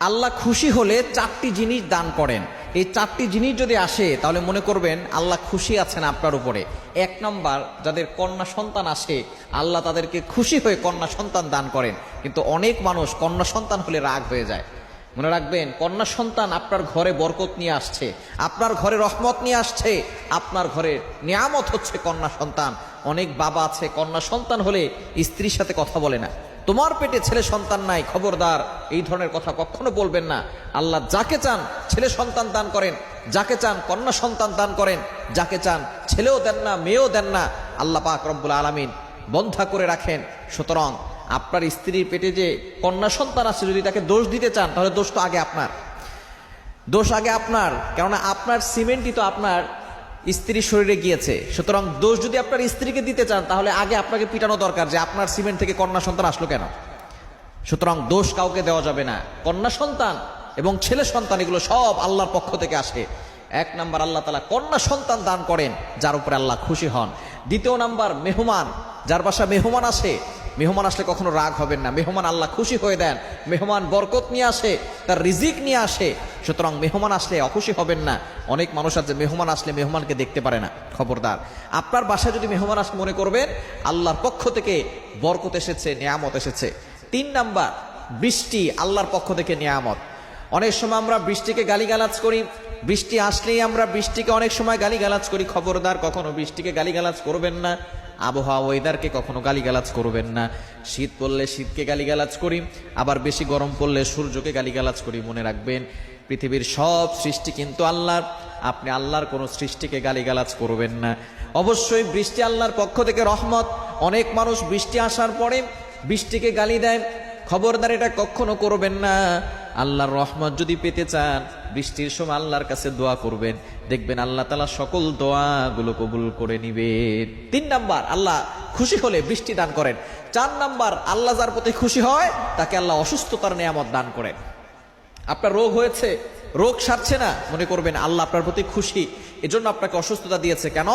আল্লাহ খুশি হলে চারটি জিনিস দান করেন। এই চারটি জিনিস যদি আসে তাহলে মনে করবেন আল্লাহ খুশি আছেন আপনার উপরে। এক নম্বর, যাদের কন্যা সন্তান আসে আল্লাহ তাদেরকে খুশি হয়ে কন্যা সন্তান দান করেন। কিন্তু অনেক মানুষ কন্যা সন্তান হলে রাগ হয়ে যায়। মনে রাখবেন, কন্যা সন্তান আপনার ঘরে বরকত নিয়ে আসছে, আপনার ঘরে রহমত নিয়ে আসছে, আপনার ঘরে নিয়ামত হচ্ছে কন্যা সন্তান। অনেক বাবা আছে কন্যা সন্তান হলে স্ত্রীর সাথে কথা বলে না। তোমার পেটে ছেলে সন্তান নাই, খবরদার এই ধরনের কথা কখনো বলবেন না। আল্লাহ যাকে চান ছেলে সন্তান দান করেন, যাকে চান কন্যা সন্তান দান করেন, যাকে চান ছেলেও দেন না মেয়েও দেন না। আল্লাহ পাক রব্বুল আলামিন বন্ধা করে রাখেন। সুতরাং আপনার স্ত্রীর পেটে যে কন্যা সন্তান আছে, যদি তাকে দোষ দিতে চান তাহলে দোষ তো আগে আপনার, দোষ আগে আপনার। কেননা আপনার সিমেন্টই তো আপনার স্ত্রীর শরীরে গিয়েছে। সুতরাং দোষ যদি আপনার স্ত্রীকে দিতে চান তাহলে আগে আপনাকে পিটানো দরকার যে আপনার সিমেন্ট থেকে কন্যা সন্তান আসলো কেন। সুতরাং দোষ কাউকে দেওয়া যাবে না। কন্যা সন্তান এবং ছেলে সন্তান এগুলো সব আল্লাহর পক্ষ থেকে আসে। এক নাম্বার, আল্লাহ তাআলা কন্যা সন্তান দান করেন যার উপরে আল্লাহ খুশি হন। দ্বিতীয় নাম্বার, মেহমান, যার বাসা মেহমান আসে, মেহমান আসলে কখনো রাগ হবেন না। মেহমান আল্লাহ খুশি হয়ে দেন, মেহমান বরকত নিয়ে আসে, তার রিজিক নিয়ে আসে। সুতরাং মেহমান আসলে অখুশি হবেন না। অনেক মানুষ আছে মেহমান আসলে মেহমানকে দেখতে পারে না। খবরদার, আপনার বাসায় যদি মেহমান আসে মনে করবেন আল্লাহর পক্ষ থেকে বরকত এসেছে, নিয়ামত এসেছে। তিন নাম্বার, বৃষ্টি আল্লাহর পক্ষ থেকে নিয়ামত। অনেক সময় আমরা বৃষ্টিকে গালিগালাজ করি, বৃষ্টি আসলেই আমরা বৃষ্টিকে অনেক সময় গালিগালাজ করি। খবরদার, কখনো বৃষ্টিকে গালিগালাজ করবেন না। আবহাওয়া ওয়েদারকে কখনো গালিগালাজ করবেন না। শীত পড়লে শীতকে গালিগালাজ করি, আবার বেশি গরম পড়লে সূর্যকে গালিগালাজ করি। মনে রাখবেন, পৃথিবীর সব সৃষ্টি কিন্তু আল্লাহর। আপনি আল্লাহর কোনো সৃষ্টিকে গালিগালাজ করবেন না। অবশ্যই বৃষ্টি আল্লাহর পক্ষ থেকে রহমত। অনেক মানুষ বৃষ্টি আসার পরে বৃষ্টিকে গালি দেয়। খবরদার, এটা কখনো করবেন না। আল্লাহর রহমত যদি পেতে চান বৃষ্টির সময় আল্লাহর কাছে দোয়া করবেন, দেখবেন আল্লাহ তাআলা সকল দোয়াগুলো কবুল করে নিবেন। তিন নাম্বার, আল্লাহ খুশি হলে বৃষ্টি দান করেন। চার নাম্বার, আল্লাহ যার প্রতি খুশি হয় তাকে আল্লাহ অসুস্থতার নিয়ামত দান করেন। আপনার রোগ হয়েছে, রোগ সারছে না, মনে করবেন আল্লাহ আপনার প্রতি খুশি, এজন্য আপনাকে অসুস্থতা দিয়েছে। কেন?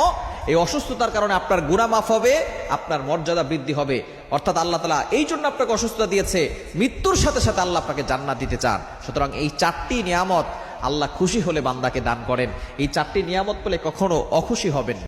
এই অসুস্থতার কারণে আপনার গুনাহ মাফ হবে, আপনার মর্যাদা বৃদ্ধি হবে। অর্থাৎ আল্লাহ তাআলা এই জন্য আপনাকে অসুস্থতা দিয়েছে, মৃত্যুর সাথে সাথে আল্লাহ আপনাকে জান্নাত দিতে চান। সুতরাং এই চারটি নিয়ামত আল্লাহ খুশি হলে বান্দাকে দান করেন। এই চারটি নিয়ামত পেলে কখনো অখুশি হবেন না।